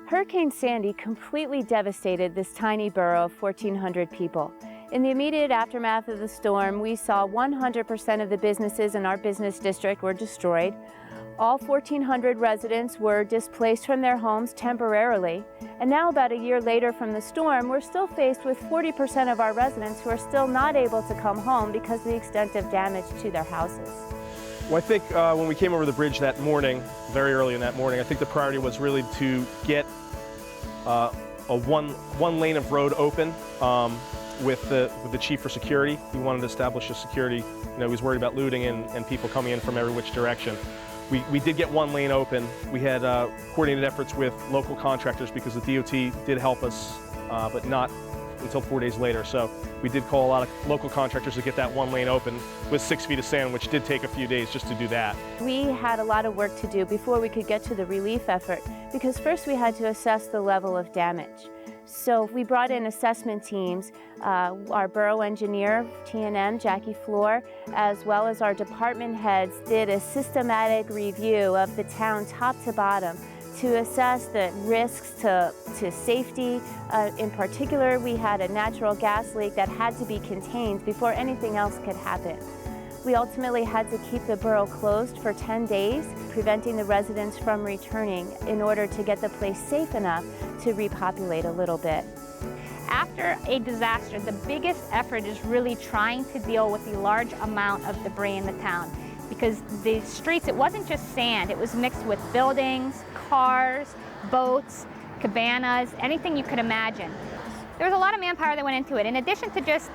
Hurricane Sandy completely devastated this tiny borough of 1,400 people. In the immediate aftermath of the storm, we saw 100% of the businesses in our business district were destroyed. All 1,400 residents were displaced from their homes temporarily. And now, about a year later from the storm, we're still faced with 40% of our residents who are still not able to come home because of the extent of damage to their houses. Well, I think when we came over the bridge that morning, very early in that morning, I think the priority was really to get a one lane of road open with the chief for security. He wanted to establish a security. He was worried about looting and people coming in from every which direction. We did get one lane open. We had coordinated efforts with local contractors because the DOT did help us, but not until 4 days later. So we did call a lot of local contractors to get that one lane open with 6 feet of sand, which did take a few days just to do that. We had a lot of work to do before we could get to the relief effort, because first we had to assess the level of damage. So we brought in assessment teams, our borough engineer, T&M, Jackie Floor, as well as our department heads did a systematic review of the town top to bottom to assess the risks to safety. In particular, we had a natural gas leak that had to be contained before anything else could happen. We ultimately had to keep the borough closed for 10 days, preventing the residents from returning in order to get the place safe enough to repopulate a little bit. After a disaster, the biggest effort is really trying to deal with the large amount of debris in the town. Because the streets, it wasn't just sand, it was mixed with buildings, cars, boats, cabanas, anything you could imagine. There was a lot of manpower that went into it. In addition to just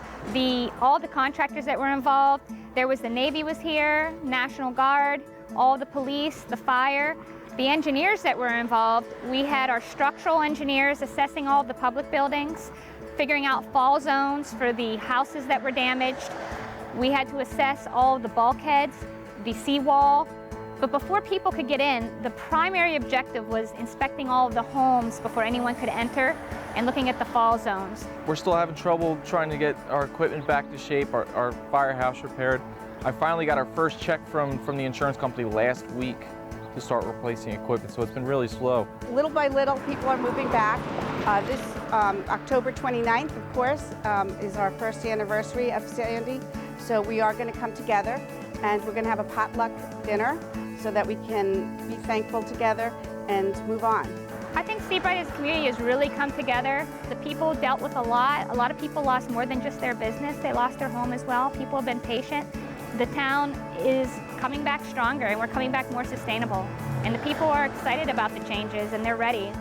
all the contractors that were involved, there was the Navy was here, National Guard, all the police, the fire, the engineers that were involved. We had our structural engineers assessing all the public buildings, figuring out fall zones for the houses that were damaged. We had to assess all the bulkheads, the seawall. But before people could get in, the primary objective was inspecting all of the homes before anyone could enter and looking at the fall zones. We're still having trouble trying to get our equipment back to shape, our firehouse repaired. I finally got our first check from the insurance company last week to start replacing equipment, so it's been really slow. Little by little, people are moving back. This October 29th, of course, is our first anniversary of Sandy, so we are going to come together and we're going to have a potluck dinner so that we can be thankful together and move on. I think Seabright as a community has really come together. The people dealt with a lot. A lot of people lost more than just their business. They lost their home as well. People have been patient. The town is coming back stronger and we're coming back more sustainable. And the people are excited about the changes and they're ready.